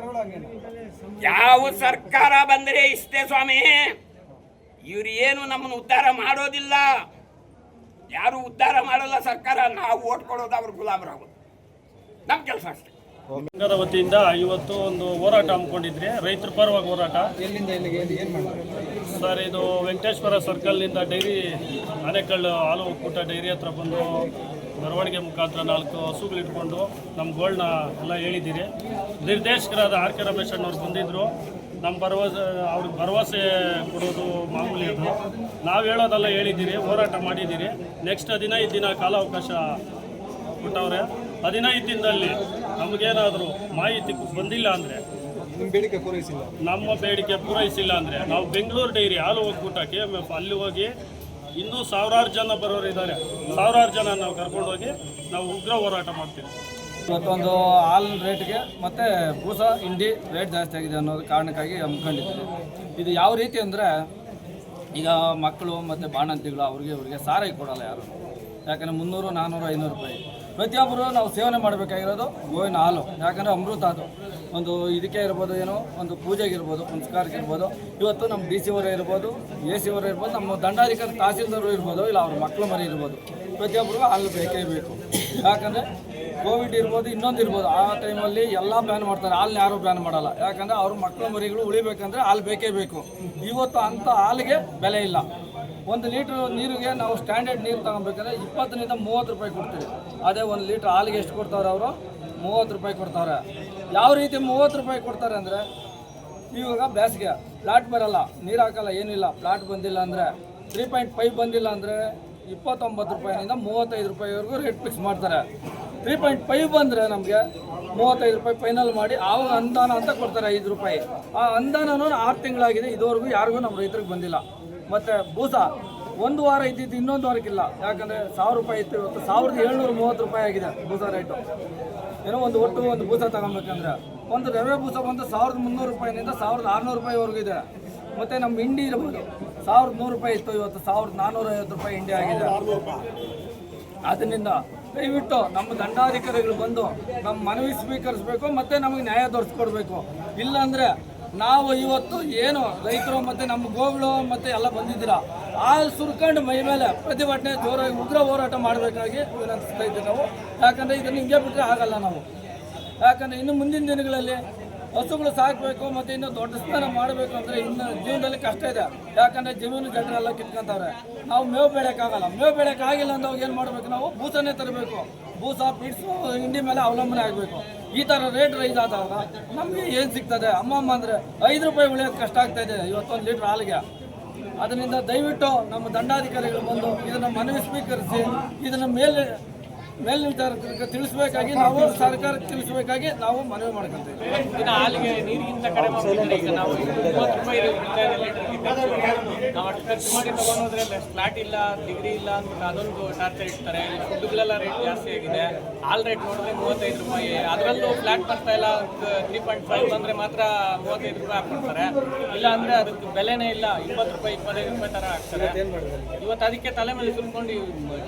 ಯಾವ ಸರ್ಕಾರ ಬಂದರೆ ಇಷ್ಟೇ ಸ್ವಾಮಿ. ಇವ್ರು ಏನು ನಮ್ಮನ್ನು ಉದ್ಧಾರ ಮಾಡೋದಿಲ್ಲ. ಯಾರು ಉದ್ಧಾರ ಮಾಡಲ್ಲ ಸರ್ಕಾರ. ನಾವು ಓಟ್ ಕೊಡೋದು ಅವ್ರ ಗುಲಾಮರಾಗೋದು ನಮ್ಮ ಕೆಲಸ ಅಷ್ಟೇ. ಸಂಘದ ವತಿಯಿಂದ ಇವತ್ತು ಒಂದು ಹೋರಾಟ ಹಮ್ಮಿಕೊಂಡಿದ್ರಿ, ರೈತರ ಪರವಾಗಿ ಹೋರಾಟ. ಎಲ್ಲಿಂದ ಎಲ್ಲಿಗೆ ಏನು ಮಾಡ್ತಾರೆ ಸರ್, ಇದು ವೆಂಕಟೇಶ್ವರ ಸರ್ಕಲ್ನಿಂದ ಡೈರಿ ಆನೇಕಲ್ಲು ಹಾಲು ಒಕ್ಕೂಟ ಡೈರಿ ಹತ್ರ ಬಂದು ಮೆರವಣಿಗೆ ಮುಖಾಂತರ 4 ಹಸುಗಳು ಇಟ್ಕೊಂಡು ನಮ್ಮ ಗೋಲ್ನ ಎಲ್ಲ ಹೇಳಿದ್ದೀರಿ. ನಿರ್ದೇಶಕರಾದ ಆರ್ ಕೆ ರಮೇಶ್ ಅಣ್ಣವ್ರು ಬಂದಿದ್ದರು. ನಮ್ಮ ಅವ್ರಿಗೆ ಭರವಸೆ ಕೊಡೋದು ಮಾಮೂಲಿ. ಅದು ನಾವು ಹೇಳೋದೆಲ್ಲ ಹೇಳಿದ್ದೀರಿ, ಹೋರಾಟ ಮಾಡಿದ್ದೀರಿ. ನೆಕ್ಸ್ಟ್ 15 ದಿನ ಕಾಲಾವಕಾಶ ಕೊಟ್ಟವ್ರೆ. 15 ದಿನದಲ್ಲಿ ನಮಗೇನಾದರೂ ಮಾಹಿತಿ ಬಂದಿಲ್ಲ ಅಂದರೆ, ನಿಮ್ಮ ಬೇಡಿಕೆ ಪೂರೈಸಿಲ್ಲ, ನಮ್ಮ ಬೇಡಿಕೆ ಪೂರೈಸಿಲ್ಲ ಅಂದರೆ ನಾವು ಬೆಂಗಳೂರು ಡೈರಿ ಹಾಲು ಒಕ್ಕೂಟ KMF ಅಲ್ಲಿ ಹೋಗಿ ಇನ್ನೂ ಸಾವಿರಾರು ಜನ ಬರೋರು ಇದ್ದಾರೆ. ಸಾವಿರಾರು ಜನ ನಾವು ಕರ್ಕೊಂಡೋಗಿ ನಾವು ಉಗ್ರ ಹೋರಾಟ ಮಾಡ್ತೀವಿ. ಇವತ್ತೊಂದು ಹಾಲ್ ರೇಟ್ಗೆ ಮತ್ತು ಬೂಸ ಹಿಂಡಿ ರೇಟ್ ಜಾಸ್ತಿ ಆಗಿದೆ ಅನ್ನೋದು ಕಾರಣಕ್ಕಾಗಿ ಹಮ್ಮಿಕೊಂಡಿದ್ದೀವಿ. ಇದು ಯಾವ ರೀತಿ ಅಂದರೆ, ಈಗ ಮಕ್ಕಳು ಮತ್ತು ಬಾಣಂತಿಗಳು ಅವ್ರಿಗೆ ಸಾರಿಗೆ ಕೊಡಲ್ಲ ಯಾರು. ಯಾಕಂದರೆ 300, 400, 500 ರೂಪಾಯಿ ಪ್ರತಿಯೊಬ್ಬರು ನಾವು ಸೇವನೆ ಮಾಡಬೇಕಾಗಿರೋದು ಗೋವಿನ ಹಾಲು. ಯಾಕಂದರೆ ಅಮೃತ ಅದು. ಒಂದು ಇದಕ್ಕೆ ಇರ್ಬೋದು, ಏನೋ ಒಂದು ಪೂಜೆಗೆ ಇರ್ಬೋದು, ಪುನಸ್ಕಾರಕ್ಕೆ ಇರ್ಬೋದು. ಇವತ್ತು ನಮ್ಮ DC ಅವರೇ ಇರ್ಬೋದು, AC ಅವರೇ ಇರ್ಬೋದು, ನಮ್ಮ ದಂಡಾಧಿಕಾರಿ ತಹಸೀಲ್ದಾರರು ಇರ್ಬೋದು, ಇಲ್ಲ ಅವ್ರ ಮಕ್ಕಳು ಮರಿ ಇರ್ಬೋದು, ಪ್ರತಿಯೊಬ್ಬರಿಗೂ ಹಾಲು ಬೇಕೇ ಬೇಕು. ಯಾಕಂದರೆ ಕೋವಿಡ್ ಇರ್ಬೋದು, ಇನ್ನೊಂದು ಇರ್ಬೋದು, ಆ ಟೈಮಲ್ಲಿ ಎಲ್ಲ ಬ್ಯಾನ್ ಮಾಡ್ತಾರೆ. ಹಾಲನ್ನ ಯಾರೂ ಬ್ಯಾನ್ ಮಾಡಲ್ಲ. ಯಾಕಂದರೆ ಅವ್ರ ಮಕ್ಕಳು ಮರಿಗಳು ಉಳಿಬೇಕಂದ್ರೆ ಹಾಲು ಬೇಕೇ ಬೇಕು. ಇವತ್ತು ಅಂಥ ಹಾಲಿಗೆ ಬೆಲೆ ಇಲ್ಲ. 1 ಲೀಟ್ರ್ ನೀರಿಗೆ ನಾವು ಸ್ಟ್ಯಾಂಡರ್ಡ್ ನೀರು ತಗೊಬೇಕಂದ್ರೆ 20 ನಿಂದ 30 ರೂಪಾಯಿ ಕೊಡ್ತೀವಿ. ಅದೇ 1 ಲೀಟ್ರ್ ಹಾಲಿಗೆ ಎಷ್ಟು ಕೊಡ್ತಾವ್ರೆ ಅವರು? 30 ರೂಪಾಯಿ ಕೊಡ್ತಾವ್ರೆ. ಯಾವ ರೀತಿ 30 ರೂಪಾಯಿ ಕೊಡ್ತಾರೆ ಅಂದರೆ, ಇವಾಗ ಬೇಸಿಗೆ ಫ್ಲಾಟ್ ಬರಲ್ಲ, ನೀರು ಹಾಕಲ್ಲ, ಏನಿಲ್ಲ. ಫ್ಲಾಟ್ ಬಂದಿಲ್ಲ ಅಂದರೆ 3.5 ಬಂದಿಲ್ಲ ಅಂದರೆ 29 ರೂಪಾಯಿನಿಂದ 35 ರೂಪಾಯಿವರೆಗೂ ರೇಟ್ ಫಿಕ್ಸ್ ಮಾಡ್ತಾರೆ. 3.5 ಬಂದರೆ ನಮಗೆ 35 ರೂಪಾಯಿ ಫೈನಲ್ ಮಾಡಿ ಆವಾಗ ಅನುದಾನ ಅಂತ ಕೊಡ್ತಾರೆ 5 ರೂಪಾಯಿ. ಆ ಅನುದಾನನೂ 6 ತಿಂಗಳಾಗಿದೆ, ಇದುವರೆಗೂ ಯಾರಿಗೂ ನಮ್ಮ ರೈತರಿಗೆ ಬಂದಿಲ್ಲ. ಮತ್ತು ಬೂಸ 1 ವಾರ ಇದ್ದಿದ್ದು ಇನ್ನೊಂದು ವಾರಕ್ಕಿಲ್ಲ. ಯಾಕಂದರೆ 1000 ರೂಪಾಯಿ ಇತ್ತು, ಇವತ್ತು 1730 ರೂಪಾಯಿ ಆಗಿದೆ ಬೂಸ ರೇಟು. ಏನೋ ಒಂದು ಬೂಸ ತಗೊಬೇಕಂದ್ರೆ ಒಂದು ರವೆ ಬೂಸ ಬಂದು 1300 ರೂಪಾಯಿನಿಂದ 1600 ರೂಪಾಯಿವರೆಗೂ ಇದೆ. ಮತ್ತು ನಮ್ಮ ಹಿಂಡಿ ಇರ್ಬೋದು, 1100 ರೂಪಾಯಿ ಇತ್ತು, ಇವತ್ತು 1450 ರೂಪಾಯಿ ಹಿಂಡಿ ಆಗಿದೆ. ಅದರಿಂದ ದಯವಿಟ್ಟು ನಮ್ಮ ದಂಡಾಧಿಕಾರಿಗಳು ಬಂದು ನಮ್ಮ ಮನವಿ ಸ್ವೀಕರಿಸಬೇಕು ಮತ್ತು ನಮಗೆ ನ್ಯಾಯ ದೊರಕಿಸ್ಕೊಡ್ಬೇಕು. ಇಲ್ಲಾಂದರೆ ನಾವು ಇವತ್ತು ಏನು ರೈತರು ಮತ್ತು ನಮ್ಮ ಗೋಗಳು ಮತ್ತು ಎಲ್ಲ ಬಂದಿದ್ದೀರಾ, ಹಾಲು ಸುರ್ಕೊಂಡು ಮೈ ಮೇಲೆ ಪ್ರತಿಭಟನೆ ಜೋರಾಗಿ ಉಗ್ರ ಹೋರಾಟ ಮಾಡಬೇಕಾಗಿ ವಿನಂತಿಸ್ತಾ ಇದ್ದೀವಿ ನಾವು. ಯಾಕಂದರೆ ಇದನ್ನು ಹಿಂಗೆ ಬಿಟ್ಟರೆ ಆಗಲ್ಲ ನಾವು. ಯಾಕಂದರೆ ಇನ್ನು ಮುಂದಿನ ದಿನಗಳಲ್ಲಿ ಹಸುಗಳು ಸಾಕಬೇಕು ಮತ್ತು ಇನ್ನು ದೊಡ್ಡ ಸ್ನಾನ ಮಾಡಬೇಕು ಅಂದರೆ ಇನ್ನು ಜೀವನದಲ್ಲಿ ಕಷ್ಟ ಇದೆ. ಯಾಕಂದರೆ ಜಮೀನು ಜನರೆಲ್ಲ ಕಿತ್ಕೊಂತವ್ರೆ. ನಾವು ಮೇವು ಬೆಳೆಯೋಕ್ಕಾಗಲ್ಲ. ಮೇವು ಬೆಳೆಯೋಕ್ಕಾಗಿಲ್ಲ ಅಂದ್ರೆ ಏನು ಮಾಡಬೇಕು? ನಾವು ಬೂಸನೇ ತರಬೇಕು. ಬೂಸ ಪಿಡ್ಸು ಹಿಂಡಿ ಮೇಲೆ ಅವಲಂಬನೆ ಆಗಬೇಕು. ಈ ಥರ ರೇಟ್ ರೈಸ್ ಆದಾಗ ನಮಗೆ ಏನು ಸಿಗ್ತದೆ? ಅಮ್ಮಮ್ಮ ಅಂದರೆ 5 ರೂಪಾಯಿ ಉಳಿಯೋದು ಕಷ್ಟ ಆಗ್ತಾಯಿದೆ ಇವತ್ತೊಂದು ಲೀಟ್ರ್ ಹಾಲಿಗೆ. ಅದರಿಂದ ದಯವಿಟ್ಟು ನಮ್ಮ ದಂಡಾಧಿಕಾರಿಗಳು ಬಂದು ಇದನ್ನು ಮನವಿ ಸ್ವೀಕರಿಸಿ ಇದನ್ನು ಮೇಲ್ವಿಚಾರಕರಿಗೆ ತಿಳಿಸಬೇಕಾಗಿ, ನಾವು ಸರ್ಕಾರಕ್ಕೆ ತಿಳಿಸಬೇಕಾಗಿ ನಾವು ಮನವಿ ಮಾಡ್ಕೊಂತೀವಿ. ದಿನ ಹಾಲಿಗೆ ನೀರಿಗಿಂತ ಕಡಿಮೆ ಆಗ್ತಿದ್ರೆ ಈಗ ನಾವು 30 ರೂಪಾಯಿ ನಾವು ಅಷ್ಟು ಖರ್ಚು ಮಾಡಿ ತೊಗೊಂಡೋದ್ರಲ್ಲಿ ಫ್ಲಾಟ್ ಇಲ್ಲ, ಡಿಗ್ರಿ ಇಲ್ಲ ಅಂದ್ಬಿಟ್ಟು ಅದೊಂದು ಟಾರ್ಚರ್ ಇಡ್ತಾರೆ. ಫುಡ್ಗಳೆಲ್ಲ ರೇಟ್ ಜಾಸ್ತಿ ಆಗಿದೆ. ಹಾಲ್ ರೇಟ್ ನೋಡಿದ್ರೆ 35 ರೂಪಾಯಿ. ಅದರಲ್ಲೂ ಫ್ಲಾಟ್ ಬರ್ತಾ ಇಲ್ಲ. 3.5 ಬಂದರೆ ಮಾತ್ರ 35 ರೂಪಾಯಿ ಹಾಕ್ಕೊಡ್ತಾರೆ. ಇಲ್ಲ ಅಂದರೆ ಅದಕ್ಕೆ ಬೆಲೆನೇ ಇಲ್ಲ. 20 ರೂಪಾಯಿ 25 ರೂಪಾಯಿ ಥರ ಹಾಕ್ತಾರೆ. ಇವತ್ತು ಅದಕ್ಕೆ ತಲೆ ಮೇಲೆ ಸುರ್ಕೊಂಡು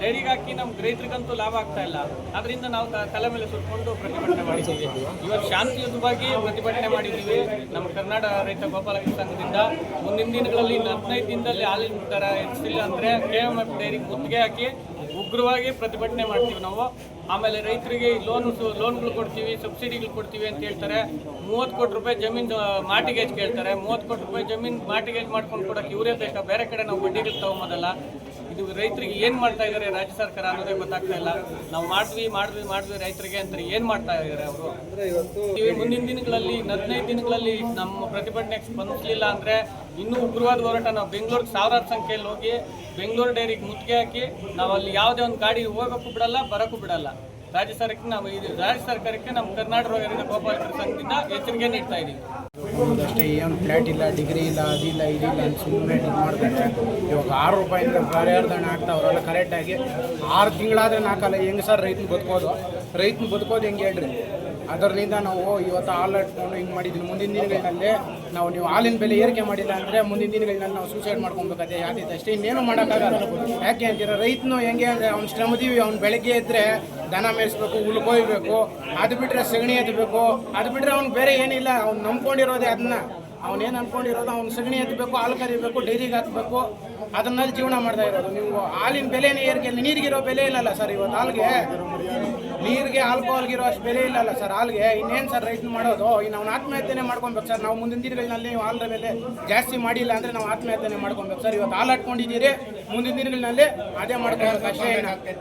ಡೈರಿಗೆ ಹಾಕಿ ನಮ್ಮ ರೈತರಿಗಂತೂ ಲಾಭ ಆಗ್ತಾ ಇಲ್ಲ. ಅದರಿಂದ ನಾವು ತಲೆ ಮೇಲೆ ಸುರ್ಕೊಂಡು ಪ್ರತಿಭಟನೆ ಮಾಡಿದ್ದೀವಿ. ಇವತ್ತು ಶಾಂತಿಯುತವಾಗಿ ಪ್ರತಿಭಟನೆ ಮಾಡಿದ್ದೀವಿ ನಮ್ಮ ಕರ್ನಾಟಕ ರೈತ ಗೋಪಾಲಕರ ಸಂಘದಿಂದ. ಮುಂದಿನ ದಿನಗಳಲ್ಲಿ 15 ದಿನದಲ್ಲಿ ಹಾಲಿನ ದರ ಹೆಚ್ಚಿಲ್ಲ ಅಂದರೆ KMF ಡೈರಿಗೆ ಮುತ್ತಿಗೆ ಹಾಕಿ ಉಗ್ರವಾಗಿ ಪ್ರತಿಭಟನೆ ಮಾಡ್ತೀವಿ ನಾವು. ಆಮೇಲೆ ರೈತರಿಗೆ ಲೋನ್ಗಳು ಕೊಡ್ತೀವಿ, ಸಬ್ಸಿಡಿಗಳು ಕೊಡ್ತೀವಿ ಅಂತ ಹೇಳ್ತಾರೆ. 30 ಕೋಟಿ ರೂಪಾಯಿ ಜಮೀನು ಮಾರ್ಟಿಗೇಜ್ ಕೇಳ್ತಾರೆ. 30 ಕೋಟಿ ರೂಪಾಯಿ ಜಮೀನು ಮಾರ್ಟಿಗೇಜ್ ಮಾಡ್ಕೊಂಡು ಕೊಡೋಕ್ಕೆ ಇವರೇ ಬೇಕಾ? ಬೇರೆ ಕಡೆ ನಾವು ಬಡ್ಡಿಗಳು ತಗೊಂಬೋದಲ್ಲ. ಇದು ರೈತರಿಗೆ ಏನು ಮಾಡ್ತಾ ಇದ್ದಾರೆ ರಾಜ್ಯ ಸರ್ಕಾರ ಅನ್ನೋದೇ ಗೊತ್ತಾಗ್ತಾ ಇಲ್ಲ. ನಾವು ಮಾಡಿದ್ವಿ ರೈತರಿಗೆ ಅಂತ ಏನು ಮಾಡ್ತಾ ಇದ್ದಾರೆ ಅವರು? ಮುಂದಿನ ದಿನಗಳಲ್ಲಿ 15 ದಿನಗಳಲ್ಲಿ ನಮ್ಮ ಪ್ರತಿಭಟನೆಗೆ ಸ್ಪಂದಿಸಲಿಲ್ಲ ಅಂದರೆ ಇನ್ನೂ ಉಗ್ರವಾದ ಹೋರಾಟ ನಾವು ಬೆಂಗಳೂರಿಗೆ ಸಾವಿರಾರು ಸಂಖ್ಯೆಯಲ್ಲಿ ಹೋಗಿ ಬೆಂಗಳೂರು ಡೈರಿಗೆ ಮುತ್ತಿಗೆ ಹಾಕಿ ನಾವು ಅಲ್ಲಿ ಯಾವುದೇ ಒಂದು ಗಾಡಿ ಹೋಗೋಕ್ಕೂ ಬಿಡಲ್ಲ, ಬರೋಕ್ಕೂ ಬಿಡಲ್ಲ. ರಾಜ್ಯ ಸರ್ಕಾರಕ್ಕೆ ನಮ್ಮ ಕರ್ನಾಟಕ ರೈತ ಗೋಪಾಲಕರ ಸಂಘದಿಂದ ಎಚ್ಚರಿಕೆ ನೀಡ್ತಾ ಇದ್ದೀವಿ. ಅಷ್ಟೇ ಏನು ಫ್ಲ್ಯಾಟ್ ಇಲ್ಲ, ಡಿಗ್ರಿ ಇಲ್ಲ, ಅದಿಲ್ಲ ಇದಿಲ್ಲ ಅಂತ ಸುಮ್ಮನೆ ಇದು ಮಾಡ್ತಾರೆ. ಇವಾಗ 6 ರೂಪಾಯಿಂದ ಕಾರ್ಯಾರ್ಧನ ಆಗ್ತಾವ್ರಲ್ಲ ಕರೆಕ್ಟಾಗಿ 6 ತಿಂಗಳಾದ್ರೆ ನಾಲ್ಕಲ್ಲ. ಹೆಂಗೆ ಸರ್ ರೈತನ ಬದುಕೋದು ಹೆಂಗೆ ಹೇಳ್ರಿ? ಅದರಿಂದ ನಾವು ಇವತ್ತು ಹಾಲು ಇಟ್ಕೊಂಡು ಹಿಂಗೆ ಮಾಡಿದ್ವಿ. ಮುಂದಿನ ದಿನಗಳಲ್ಲಿ ನೀವು ಹಾಲಿನ ಬೆಲೆ ಏರಿಕೆ ಮಾಡಿಲ್ಲ ಅಂದರೆ ಮುಂದಿನ ದಿನಗಳಲ್ಲಿ ನಾವು ಸೂಸೈಡ್ ಮಾಡ್ಕೊಬೇಕಾದ್ರೆ ಯಾಕೈತೆ ಅಷ್ಟೇ, ಇನ್ನೇನು ಮಾಡೋಕ್ಕಾಗಲ್ಲ. ಯಾಕೆ ಅಂತೀರ? ರೈತನು ಹೆಂಗೆ ಅಂದರೆ ಅವ್ನು ಶ್ರಮದೀವಿ. ಅವ್ನು ಬೆಳಗ್ಗೆ ಇದ್ದರೆ ದನ ಮೇಯಿಸ್ಬೇಕು, ಹುಲ್ಕೊಯ್ಬೇಕು, ಅದು ಬಿಟ್ಟರೆ ಸಗಣಿ ಎತ್ತಬೇಕು, ಅದು ಬಿಟ್ಟರೆ ಅವ್ನು ಬೇರೆ ಏನಿಲ್ಲ. ಅವ್ನು ನಂಬ್ಕೊಂಡಿರೋದೇ ಅದನ್ನ. ಅವನೇನು ಅನ್ಕೊಂಡಿರೋದು ಅವ್ನು ಸಗಣಿ ಎತ್ತಬೇಕು, ಹಾಲು ಕರಿಬೇಕು, ಡೈರಿಗೆ ಹಾಕಬೇಕು, ಅದನ್ನಲ್ಲಿ ಜೀವನ ಮಾಡ್ತಾ ಇರೋದು. ನೀವು ಹಾಲಿನ ಬೆಲೆನೇ ಏರಿಕೆ, ನೀರಿಗಿರೋ ಬೆಲೆ ಇಲ್ಲಲ್ಲ ಸರ್ ಇವತ್ತು ಹಾಲ್ಗೆ. ನೀರಿಗೆ ಆಲ್ಕೋಹಾಲ್ಗಿರೋ ಅಷ್ಟು ಬೆಲೆ ಇಲ್ಲಲ್ಲ ಸರ್ ಹಾಲ್ಗೆ. ಇನ್ನೇನು ಸರ್ ರೈತನು ಮಾಡೋದು? ಇನ್ನು ಅವ್ನು ಆತ್ಮಹತ್ಯೆನೇ ಮಾಡ್ಕೊಬೇಕು ಸರ್. ನಾವು ಮುಂದಿನ ದಿನಗಳಲ್ಲಿ ನೀವು ಹಾಲಿನ ಬೆಲೆ ಜಾಸ್ತಿ ಮಾಡಿಲ್ಲ ಅಂದರೆ ನಾವು ಆತ್ಮಹತ್ಯೆನೇ ಮಾಡ್ಕೊಬೇಕು ಸರ್. ಇವತ್ತು ಹಾಲು ಹಾಕ್ಕೊಂಡಿದ್ದೀರಿ, ಮುಂದಿನ ದಿನಗಳಲ್ಲಿ ಅದೇ ಮಾಡ್ಕೊಬೇಕು ಅಷ್ಟೇ.